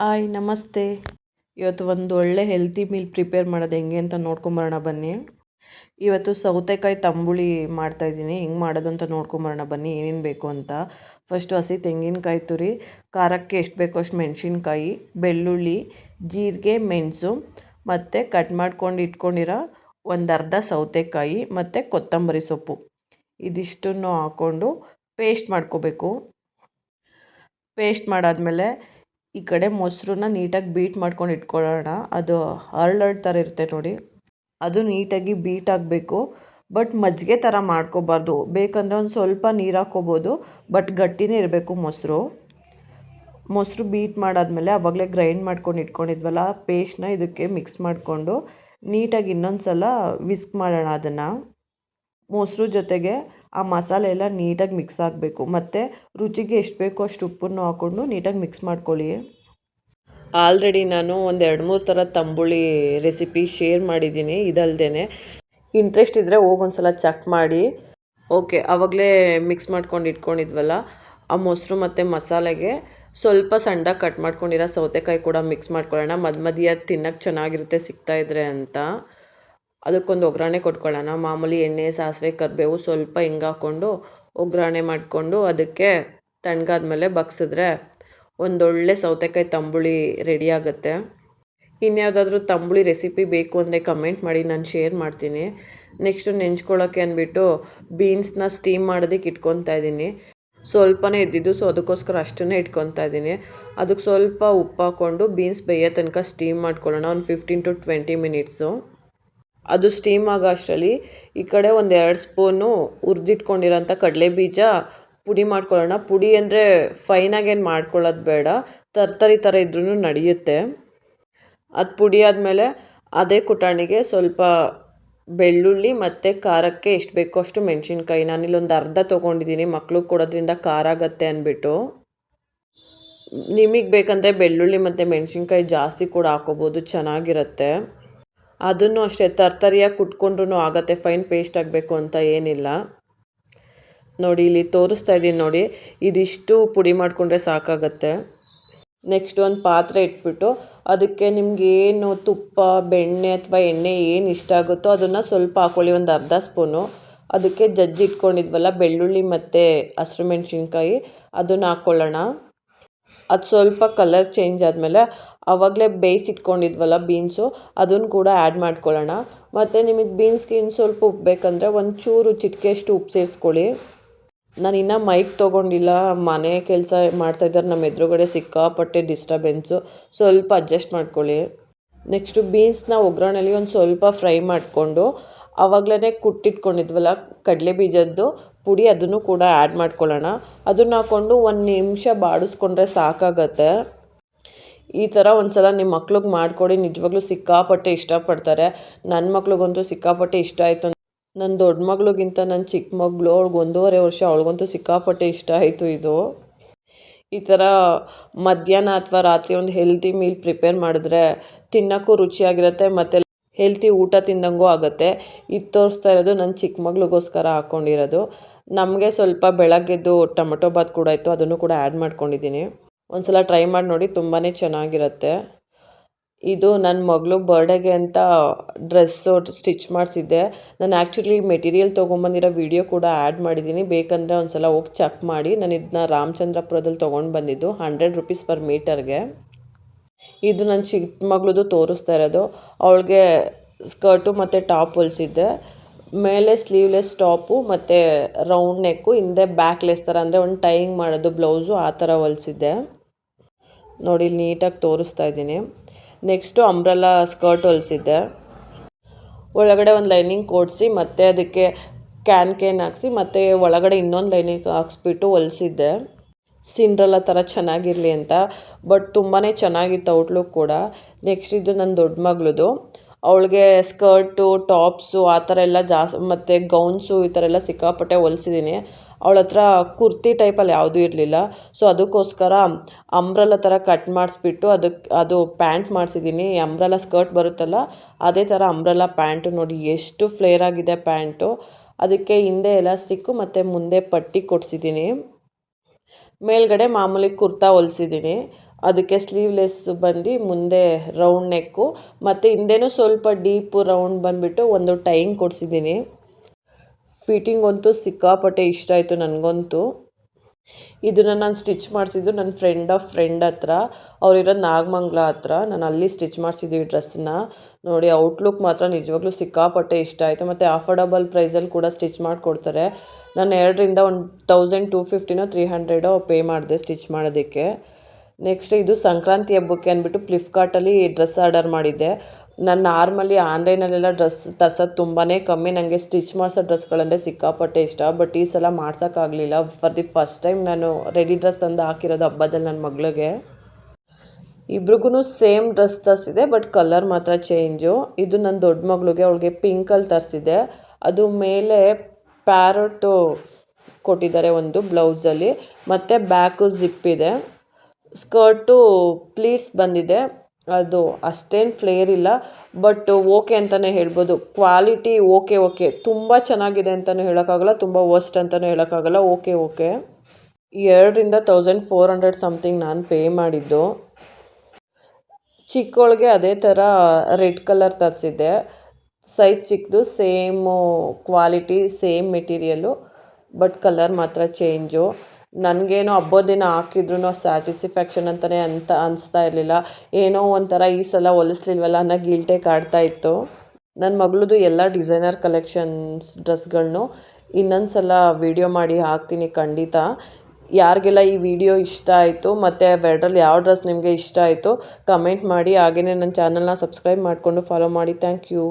Hi ನಮಸ್ತೆ. ಇವತ್ತು ಒಂದು ಒಳ್ಳೆ ಹೆಲ್ತಿ ಮೀಲ್ ಪ್ರಿಪೇರ್ ಮಾಡೋದು ಹೆಂಗೆ ಅಂತ ನೋಡ್ಕೊಂಬರೋಣ ಬನ್ನಿ. ಇವತ್ತು ಸೌತೆಕಾಯಿ ತಂಬುಳಿ ಮಾಡ್ತಾಯಿದ್ದೀನಿ. ಹೆಂಗೆ ಮಾಡೋದು ಅಂತ ನೋಡ್ಕೊಂಬರೋಣ ಬನ್ನಿ, ಏನೇನು ಬೇಕು ಅಂತ. ಫಸ್ಟು ಹಸಿ ತೆಂಗಿನಕಾಯಿ ತುರಿ, ಖಾರಕ್ಕೆ ಎಷ್ಟು ಬೇಕೋ ಅಷ್ಟು ಮೆಣಸಿನ್ಕಾಯಿ, ಬೆಳ್ಳುಳ್ಳಿ, ಜೀರಿಗೆ, ಮೆಣಸು ಮತ್ತು ಕಟ್ ಮಾಡ್ಕೊಂಡು ಇಟ್ಕೊಂಡಿರೋ ಒಂದು ಅರ್ಧ ಸೌತೆಕಾಯಿ ಮತ್ತು ಕೊತ್ತಂಬರಿ ಸೊಪ್ಪು ಇದಿಷ್ಟನ್ನು ಹಾಕ್ಕೊಂಡು ಪೇಸ್ಟ್ ಮಾಡ್ಕೋಬೇಕು. ಪೇಸ್ಟ್ ಮಾಡಾದಮೇಲೆ ಈ ಕಡೆ ಮೊಸರನ್ನ ನೀಟಾಗಿ ಬೀಟ್ ಮಾಡ್ಕೊಂಡು ಇಟ್ಕೊಳ್ಳೋಣ. ಅದು ಹರಳು ಥರ ಇರುತ್ತೆ ನೋಡಿ, ಅದು ನೀಟಾಗಿ ಬೀಟ್ ಆಗಬೇಕು. ಬಟ್ ಮಜ್ಜಿಗೆ ಥರ ಮಾಡ್ಕೋಬಾರ್ದು. ಬೇಕಂದರೆ ಒಂದು ಸ್ವಲ್ಪ ನೀರು ಹಾಕ್ಕೋಬೋದು, ಬಟ್ ಗಟ್ಟಿನೇ ಇರಬೇಕು ಮೊಸರು ಬೀಟ್ ಮಾಡಾದಮೇಲೆ ಆವಾಗಲೇ ಗ್ರೈಂಡ್ ಮಾಡ್ಕೊಂಡು ಇಟ್ಕೊಂಡಿದ್ವಲ್ಲ ಪೇಸ್ಟ್ನ ಇದಕ್ಕೆ ಮಿಕ್ಸ್ ಮಾಡಿಕೊಂಡು ನೀಟಾಗಿ ಇನ್ನೊಂದು ಸಲ ವಿಸ್ಕ್ ಮಾಡೋಣ. ಅದನ್ನು ಮೊಸರು ಜೊತೆಗೆ ಆ ಮಸಾಲೆ ಎಲ್ಲ ನೀಟಾಗಿ ಮಿಕ್ಸ್ ಆಗಬೇಕು. ಮತ್ತು ರುಚಿಗೆ ಎಷ್ಟು ಬೇಕೋ ಅಷ್ಟು ಉಪ್ಪನ್ನು ಹಾಕ್ಕೊಂಡು ನೀಟಾಗಿ ಮಿಕ್ಸ್ ಮಾಡ್ಕೊಳ್ಳಿ. ಆಲ್ರೆಡಿ ನಾನು ಒಂದು 2-3 ಥರ ತಂಬುಳಿ ರೆಸಿಪಿ ಶೇರ್ ಮಾಡಿದ್ದೀನಿ. ಇದಲ್ದೇ ಇಂಟ್ರೆಸ್ಟ್ ಇದ್ದರೆ ಹೋಗೊಂದ್ಸಲ ಚೆಕ್ ಮಾಡಿ. ಓಕೆ, ಆವಾಗಲೇ ಮಿಕ್ಸ್ ಮಾಡ್ಕೊಂಡು ಇಟ್ಕೊಂಡಿದ್ವಲ್ಲ ಆ ಮೊಸರು ಮತ್ತು ಮಸಾಲೆಗೆ ಸ್ವಲ್ಪ ಸಣ್ಣದಾಗಿ ಕಟ್ ಮಾಡ್ಕೊಂಡಿರೋ ಸೌತೆಕಾಯಿ ಕೂಡ ಮಿಕ್ಸ್ ಮಾಡ್ಕೊಳ್ಳೋಣ. ಮಧ್ಯ ತಿನ್ನೋಕ್ಕೆ ಚೆನ್ನಾಗಿರುತ್ತೆ ಸಿಗ್ತಾಯಿದ್ರೆ ಅಂತ. ಅದಕ್ಕೊಂದು ಒಗ್ಗರಣೆ ಕೊಟ್ಕೊಳ್ಳೋಣ. ಮಾಮೂಲಿ ಎಣ್ಣೆ, ಸಾಸಿವೆ, ಕರಿಬೇವು, ಸ್ವಲ್ಪ ಹಿಂಗೆ ಹಾಕ್ಕೊಂಡು ಒಗ್ಗರಣೆ ಮಾಡಿಕೊಂಡು ಅದಕ್ಕೆ ತಣ್ಣಗಾದ್ಮೇಲೆ ಬಗ್ಸಿದ್ರೆ ಒಂದೊಳ್ಳೆ ಸೌತೆಕಾಯಿ ತಂಬುಳಿ ರೆಡಿ ಆಗುತ್ತೆ. ಇನ್ಯಾವುದಾದ್ರೂ ತಂಬುಳಿ ರೆಸಿಪಿ ಬೇಕು ಅಂದರೆ ಕಮೆಂಟ್ ಮಾಡಿ, ನಾನು ಶೇರ್ ಮಾಡ್ತೀನಿ. ನೆಕ್ಸ್ಟು ನೆಂಚ್ಕೊಳ್ಳೋಕ್ಕೆ ಅಂದ್ಬಿಟ್ಟು ಬೀನ್ಸ್ನ ಸ್ಟೀಮ್ ಮಾಡೋದಕ್ಕೆ ಇಟ್ಕೊತಾ ಇದ್ದೀನಿ. ಸ್ವಲ್ಪನೇ ಇದ್ದಿದ್ದು, ಸೊ ಅದಕ್ಕೋಸ್ಕರ ಅಷ್ಟನ್ನೇ ಇಟ್ಕೊತಾ ಇದ್ದೀನಿ. ಅದಕ್ಕೆ ಸ್ವಲ್ಪ ಉಪ್ಪು ಹಾಕ್ಕೊಂಡು ಬೀನ್ಸ್ ಬೇಯೋ ತನಕ ಸ್ಟೀಮ್ ಮಾಡ್ಕೊಳ್ಳೋಣ, ಒಂದು 15 to 20 ಮಿನಿಟ್ಸು. ಅದು ಸ್ಟೀಮ್ ಆಗೋ ಅಷ್ಟರಲ್ಲಿ ಈ ಕಡೆ ಒಂದು 2 ಸ್ಪೂನು ಹುರಿದಿಟ್ಕೊಂಡಿರೋಂಥ ಕಡಲೆ ಬೀಜ ಪುಡಿ ಮಾಡ್ಕೊಳ್ಳೋಣ. ಪುಡಿ ಅಂದರೆ ಫೈನಾಗೇನು ಮಾಡ್ಕೊಳ್ಳೋದು ಬೇಡ, ತರ್ತರಿ ಥರ ಇದ್ರೂ ನಡೆಯುತ್ತೆ. ಅದು ಪುಡಿ ಆದಮೇಲೆ ಅದೇ ಕುಟಾಣಿಗೆ ಸ್ವಲ್ಪ ಬೆಳ್ಳುಳ್ಳಿ ಮತ್ತು ಖಾರಕ್ಕೆ ಎಷ್ಟು ಬೇಕೋ ಅಷ್ಟು ಮೆಣಸಿನ್ಕಾಯಿ, ನಾನಿಲ್ಲೊಂದು ಅರ್ಧ ತೊಗೊಂಡಿದ್ದೀನಿ, ಮಕ್ಳಿಗೆ ಕೊಡೋದ್ರಿಂದ ಖಾರ ಆಗತ್ತೆ ಅಂದ್ಬಿಟ್ಟು. ನಿಮಗೆ ಬೇಕಂದರೆ ಬೆಳ್ಳುಳ್ಳಿ ಮತ್ತು ಮೆಣಸಿನ್ಕಾಯಿ ಜಾಸ್ತಿ ಕೂಡ ಹಾಕೋಬೋದು, ಚೆನ್ನಾಗಿರುತ್ತೆ. ಅದನ್ನು ಅಷ್ಟೇ ತರ್ತರಿಯಾಗಿ ಕುಟ್ಕೊಂಡ್ರೂ ಆಗುತ್ತೆ, ಫೈನ್ ಪೇಸ್ಟ್ ಆಗಬೇಕು ಅಂತ ಏನಿಲ್ಲ. ನೋಡಿ ಇಲ್ಲಿ ತೋರಿಸ್ತಾ ಇದ್ದೀನಿ ನೋಡಿ, ಇದಿಷ್ಟು ಪುಡಿ ಮಾಡಿಕೊಂಡ್ರೆ ಸಾಕಾಗತ್ತೆ. ನೆಕ್ಸ್ಟ್ ಒಂದು ಪಾತ್ರೆ ಇಟ್ಬಿಟ್ಟು ಅದಕ್ಕೆ ನಿಮಗೇನು ತುಪ್ಪ, ಬೆಣ್ಣೆ ಅಥವಾ ಎಣ್ಣೆ ಏನು ಇಷ್ಟ ಆಗುತ್ತೋ ಅದನ್ನು ಸ್ವಲ್ಪ ಹಾಕ್ಕೊಳ್ಳಿ, ಒಂದು ಅರ್ಧ ಸ್ಪೂನು. ಅದಕ್ಕೆ ಜಜ್ಜಿ ಇಟ್ಕೊಂಡಿದ್ವಲ್ಲ ಬೆಳ್ಳುಳ್ಳಿ ಮತ್ತು ಹಸಿರು ಮೆಣಸಿನ್ಕಾಯಿ ಅದನ್ನು ಹಾಕ್ಕೊಳ್ಳೋಣ. ಅದು ಸ್ವಲ್ಪ ಕಲರ್ ಚೇಂಜ್ ಆದಮೇಲೆ ಆವಾಗಲೇ ಬೇಯಿಸಿಟ್ಕೊಂಡಿದ್ವಲ್ಲ ಬೀನ್ಸು ಅದನ್ನು ಕೂಡ ಆ್ಯಡ್ ಮಾಡ್ಕೊಳ್ಳೋಣ. ಮತ್ತು ನಿಮಗೆ ಬೀನ್ಸ್ಗೆ ಇನ್ನು ಸ್ವಲ್ಪ ಉಪ್ಪು ಬೇಕಂದರೆ ಒಂಚೂರು ಚಿಟಿಕೆಯಷ್ಟು ಉಪ್ಪು ಸೇರಿಸ್ಕೊಳ್ಳಿ. ನಾನು ಇನ್ನೂ ಮೈಕ್ ತೊಗೊಂಡಿಲ್ಲ, ಮನೆ ಕೆಲಸ ಮಾಡ್ತಾಯಿದ್ದಾರೆ ನಮ್ಮ ಎದುರುಗಡೆ, ಸಿಕ್ಕಾಪಟ್ಟೆ ಡಿಸ್ಟರ್ಬೆನ್ಸು, ಸ್ವಲ್ಪ ಅಡ್ಜಸ್ಟ್ ಮಾಡ್ಕೊಳ್ಳಿ. ನೆಕ್ಸ್ಟು ಬೀನ್ಸ್ನ ಒಗ್ಗರಣೆಲಿ ಒಂದು ಸ್ವಲ್ಪ ಫ್ರೈ ಮಾಡಿಕೊಂಡು ಆವಾಗಲೇ ಕುಟ್ಟಿಟ್ಕೊಂಡಿದ್ವಲ್ಲ ಕಡಲೆ ಬೀಜದ್ದು ಪುಡಿ ಅದನ್ನು ಕೂಡ ಆ್ಯಡ್ ಮಾಡ್ಕೊಳ್ಳೋಣ. ಅದನ್ನು ಹಾಕ್ಕೊಂಡು 1 ನಿಮಿಷ ಬಾಡಿಸ್ಕೊಂಡ್ರೆ ಸಾಕಾಗತ್ತೆ. ಈ ಥರ ಒಂದು ಸಲ ನಿಮ್ಮ ಮಕ್ಳಿಗೆ ಮಾಡಿಕೊಡಿ, ನಿಜವಾಗ್ಲೂ ಸಿಕ್ಕಾಪಟ್ಟೆ ಇಷ್ಟಪಡ್ತಾರೆ. ನನ್ನ ಮಕ್ಳಿಗಂತೂ ಸಿಕ್ಕಾಪಟ್ಟೆ ಇಷ್ಟ ಆಯಿತು. ನನ್ನ ದೊಡ್ಡ ಮಗಳಿಗಿಂತ ನನ್ನ ಚಿಕ್ಕ ಮಗಳು, ಅವಳಿಗೆ 1.5 ವರ್ಷ, ಅವಳಿಗಂತೂ ಸಿಕ್ಕಾಪಟ್ಟೆ ಇಷ್ಟ ಆಯಿತು ಇದು. ಈ ಥರ ಮಧ್ಯಾಹ್ನ ಅಥವಾ ರಾತ್ರಿ ಒಂದು ಹೆಲ್ತಿ ಮೀಲ್ ಪ್ರಿಪೇರ್ ಮಾಡಿದ್ರೆ ತಿನ್ನೋಕ್ಕೂ ರುಚಿಯಾಗಿರುತ್ತೆ ಮತ್ತು ಹೆಲ್ತಿ ಊಟ ತಿಂದಂಗೂ ಆಗುತ್ತೆ. ಇದು ತೋರಿಸ್ತಾ ಇರೋದು ನನ್ನ ಚಿಕ್ಕ ಮಗಳಿಗೋಸ್ಕರ ಹಾಕ್ಕೊಂಡಿರೋದು. ನಮಗೆ ಸ್ವಲ್ಪ ಬೆಳಗ್ಗೆದ್ದು ಟೊಮೊಟೊ ಬಾತ್ ಕೂಡ ಇತ್ತು, ಅದನ್ನು ಕೂಡ ಆ್ಯಡ್ ಮಾಡ್ಕೊಂಡಿದ್ದೀನಿ. ಒಂದು ಸಲ ಟ್ರೈ ಮಾಡಿ ನೋಡಿ, ತುಂಬಾ ಚೆನ್ನಾಗಿರುತ್ತೆ. ಇದು ನನ್ನ ಮಗಳು ಬರ್ಡೇಗೆ ಅಂತ ಡ್ರೆಸ್ಸು ಸ್ಟಿಚ್ ಮಾಡಿಸಿದ್ದೆ. ನಾನು ಆ್ಯಕ್ಚುಲಿ ಮೆಟೀರಿಯಲ್ ತೊಗೊಂಬಂದಿರೋ ವಿಡಿಯೋ ಕೂಡ ಆ್ಯಡ್ ಮಾಡಿದ್ದೀನಿ, ಬೇಕಂದರೆ ಒಂದು ಸಲ ಹೋಗಿ ಚೆಕ್ ಮಾಡಿ. ನಾನು ಇದನ್ನ ರಾಮಚಂದ್ರಪುರದಲ್ಲಿ ತೊಗೊಂಡು ಬಂದಿದ್ದು, 100 ರೂಪೀಸ್ ಪರ್ ಮೀಟರ್ಗೆ. ಇದು ನನ್ನ ಚಿಕ್ಕ ಮಗಳದು ತೋರಿಸ್ತಾ ಇರೋದು. ಅವಳಿಗೆ ಸ್ಕರ್ಟು ಮತ್ತು ಟಾಪ್ ಹೊಲಿಸಿದ್ದೆ. ಮೇಲೆ ಸ್ಲೀವ್ಲೆಸ್ ಟಾಪು ಮತ್ತು ರೌಂಡ್ ನೆಕ್ಕು, ಹಿಂದೆ ಬ್ಯಾಕ್ಲೆಸ್ ಥರ, ಅಂದರೆ ಒಂದು ಟೈಯಿಂಗ್ ಮಾಡೋದು ಬ್ಲೌಸು ಆ ಥರ ಹೊಲಿಸಿದ್ದೆ ನೋಡಿ. ಇಲ್ಲಿ ನೀಟಾಗಿ ತೋರಿಸ್ತಾ ಇದ್ದೀನಿ. ನೆಕ್ಸ್ಟು ಅಂಬ್ರೆಲಾ ಸ್ಕರ್ಟ್ ಹೊಲಿಸಿದ್ದೆ. ಒಳಗಡೆ ಒಂದು ಲೈನಿಂಗ್ ಕೊಡಿಸಿ ಮತ್ತು ಅದಕ್ಕೆ ಕ್ಯಾನ್ ಹಾಕ್ಸಿ ಮತ್ತು ಒಳಗಡೆ ಇನ್ನೊಂದು ಲೈನಿಂಗ್ ಹಾಕ್ಸ್ಬಿಟ್ಟು ಹೊಲಿಸಿದ್ದೆ, ಸಿಂಡ್ರೆಲಾ ಥರ ಚೆನ್ನಾಗಿರಲಿ ಅಂತ. ಬಟ್ ತುಂಬಾ ಚೆನ್ನಾಗಿತ್ತು ಔಟ್ಲುಕ್ ಕೂಡ. ನೆಕ್ಸ್ಟ್ ಇದು ನನ್ನ ದೊಡ್ಡ ಮಗಳದು. ಅವಳಿಗೆ ಸ್ಕರ್ಟು, ಟಾಪ್ಸು ಆ ಥರ ಎಲ್ಲ ಜಾಸ್ತಿ ಮತ್ತು ಗೌನ್ಸು ಈ ಥರ ಎಲ್ಲ ಸಿಕ್ಕಾಪಟ್ಟೆ ಹೊಲಿಸಿದ್ದೀನಿ. ಅವಳ ಹತ್ರ ಕುರ್ತಿ ಟೈಪಲ್ಲಿ ಯಾವುದೂ ಇರಲಿಲ್ಲ, ಸೊ ಅದಕ್ಕೋಸ್ಕರ ಅಂಬ್ರೆಲಾ ಥರ ಕಟ್ ಮಾಡಿಸ್ಬಿಟ್ಟು ಅದು ಪ್ಯಾಂಟ್ ಮಾಡಿಸಿದ್ದೀನಿ. ಅಂಬ್ರೆಲಾ ಸ್ಕರ್ಟ್ ಬರುತ್ತಲ್ಲ ಅದೇ ಥರ ಅಂಬ್ರೆಲಾ ಪ್ಯಾಂಟು. ನೋಡಿ ಎಷ್ಟು ಫ್ಲೇರ್ ಆಗಿದೆ ಪ್ಯಾಂಟು. ಅದಕ್ಕೆ ಹಿಂದೆ ಎಲಾಸ್ಟಿಕ್ಕು ಮತ್ತು ಮುಂದೆ ಪಟ್ಟಿ ಕೊಡಿಸಿದ್ದೀನಿ. ಮೇಲ್ಗಡೆ ಮಾಮೂಲಿ ಕುರ್ತಾ ಹೊಲಿಸಿದ್ದೀನಿ. ಅದಕ್ಕೆ ಸ್ಲೀವ್ಲೆಸ್ ಬಂದು ಮುಂದೆ ರೌಂಡ್ ನೆಕ್ಕು ಮತ್ತು ಹಿಂದೆನೂ ಸ್ವಲ್ಪ ಡೀಪು ರೌಂಡ್ ಬಂದುಬಿಟ್ಟು ಒಂದು ಟೈಮ್ ಕೊಡಿಸಿದ್ದೀನಿ. ಫಿಟ್ಟಿಂಗ್ ಅಂತೂ ಸಿಕ್ಕಾಪಟ್ಟೆ ಇಷ್ಟ ಆಯಿತು ನನಗಂತೂ. ಇದನ್ನು ನಾನು ಸ್ಟಿಚ್ ಮಾಡಿಸಿದ್ದು ನನ್ನ ಫ್ರೆಂಡ್ ಹತ್ರ. ಅವರಿರೋದು ನಾಗಮಂಗಲ ಹತ್ರ. ನಾನು ಅಲ್ಲಿ ಸ್ಟಿಚ್ ಮಾಡಿಸಿದ್ದು ಈ ಡ್ರೆಸ್ಸನ್ನ. ನೋಡಿ ಔಟ್ಲುಕ್ ಮಾತ್ರ ನಿಜವಾಗ್ಲೂ ಸಿಕ್ಕಾಪಟ್ಟೆ ಇಷ್ಟ ಆಯಿತು. ಮತ್ತು ಅಫೋರ್ಡಬಲ್ ಪ್ರೈಸಲ್ಲಿ ಕೂಡ ಸ್ಟಿಚ್ ಮಾಡಿಕೊಡ್ತಾರೆ. ನಾನು 2ರಿಂದ ಒಂದು 1250ನೋ 300 ಪೇ ಮಾಡಿದೆ ಸ್ಟಿಚ್ ಮಾಡೋದಕ್ಕೆ. ನೆಕ್ಸ್ಟ್ ಇದು ಸಂಕ್ರಾಂತಿ ಹಬ್ಬಕ್ಕೆ ಅಂದ್ಬಿಟ್ಟು ಫ್ಲಿಪ್ಕಾರ್ಟಲ್ಲಿ ಡ್ರೆಸ್ ಆರ್ಡರ್ ಮಾಡಿದ್ದೆ. ನಾನು ನಾರ್ಮಲಿ ಆನ್ಲೈನಲ್ಲೆಲ್ಲ ಡ್ರೆಸ್ ತರ್ಸೋದು ತುಂಬಾ ಕಮ್ಮಿ. ನನಗೆ ಸ್ಟಿಚ್ ಮಾಡಿಸೋ ಡ್ರೆಸ್ಗಳಂದರೆ ಸಿಕ್ಕಾಪಟ್ಟೆ ಇಷ್ಟ. ಬಟ್ ಈ ಸಲ ಮಾಡ್ಸೋಕ್ಕಾಗಲಿಲ್ಲ. ಫಾರ್ ದಿ ಫಸ್ಟ್ ಟೈಮ್ ನಾನು ರೆಡಿ ಡ್ರೆಸ್ ತಂದು ಹಾಕಿರೋದು ಹಬ್ಬದಲ್ಲಿ ನನ್ನ ಮಗಳಿಗೆ. ಇಬ್ರಿಗೂ ಸೇಮ್ ಡ್ರೆಸ್ ತರಿಸಿದೆ, ಬಟ್ ಕಲರ್ ಮಾತ್ರ ಚೇಂಜು. ಇದು ನನ್ನ ದೊಡ್ಡ ಮಗಳಿಗೆ, ಅವಳಿಗೆ ಪಿಂಕಲ್ಲಿ ತರಿಸಿದೆ. ಅದು ಮೇಲೆ ಪ್ಯಾರಟು ಕೊಟ್ಟಿದ್ದಾರೆ ಒಂದು ಬ್ಲೌಸಲ್ಲಿ, ಮತ್ತು ಬ್ಯಾಕು ಜಿಪ್ ಇದೆ. ಸ್ಕರ್ಟು ಪ್ಲೀಟ್ಸ್ ಬಂದಿದೆ. ಅದು ಅಷ್ಟೇನು ಫ್ಲೇರ್ ಇಲ್ಲ, ಬಟ್ ಓಕೆ ಅಂತಲೇ ಹೇಳ್ಬೋದು. ಕ್ವಾಲಿಟಿ ಓಕೆ ತುಂಬ ಚೆನ್ನಾಗಿದೆ ಅಂತಲೂ ಹೇಳೋಕ್ಕಾಗಲ್ಲ, ತುಂಬ ವರ್ಸ್ಟ್ ಅಂತಲೂ ಹೇಳೋಕ್ಕಾಗಲ್ಲ. ಓಕೆ 2ರಿಂದ 1400 ಸಮಥಿಂಗ್ ನಾನು ಪೇ ಮಾಡಿದ್ದು. ಚಿಕ್ಕವಳಿಗೆ ಅದೇ ಥರ ರೆಡ್ ಕಲರ್ ತರಿಸಿದ್ದೆ. ಸೈಜ್ ಚಿಕ್ಕದು, same quality, same material, but colour ಮಾತ್ರ ಚೇಂಜು. ನನಗೇನೋ ಹಬ್ಬದ ದಿನ ಹಾಕಿದ್ರೂ ಸ್ಯಾಟಿಸ್ಫ್ಯಾಕ್ಷನ್ ಅಂತಲೇ ಅನಿಸ್ತಾ ಇರಲಿಲ್ಲ. ಏನೋ ಒಂಥರ ಈ ಸಲ ಹೊಲಿಸ್ಲಿಲ್ವಲ್ಲ ಅನ್ನೋ ಗಿಲ್ಟೇ ಕಾಡ್ತಾ ಇತ್ತು. ನನ್ನ ಮಗಳದು ಎಲ್ಲ ಡಿಸೈನರ್ ಕಲೆಕ್ಷನ್ಸ್ ಡ್ರೆಸ್ಗಳನ್ನೂ ಇನ್ನೊಂದು ಸಲ ವೀಡಿಯೋ ಮಾಡಿ ಹಾಕ್ತೀನಿ ಖಂಡಿತ. ಯಾರಿಗೆಲ್ಲ ಈ ವಿಡಿಯೋ ಇಷ್ಟ ಆಯಿತು ಮತ್ತು ಅವೆರಡರಲ್ಲಿ ಯಾವ ಡ್ರೆಸ್ ನಿಮಗೆ ಇಷ್ಟ ಆಯಿತು ಕಮೆಂಟ್ ಮಾಡಿ. ಹಾಗೆಯೇ ನನ್ನ ಚಾನಲ್ನ ಸಬ್ಸ್ಕ್ರೈಬ್ ಮಾಡಿಕೊಂಡು ಫಾಲೋ ಮಾಡಿ. Thank you.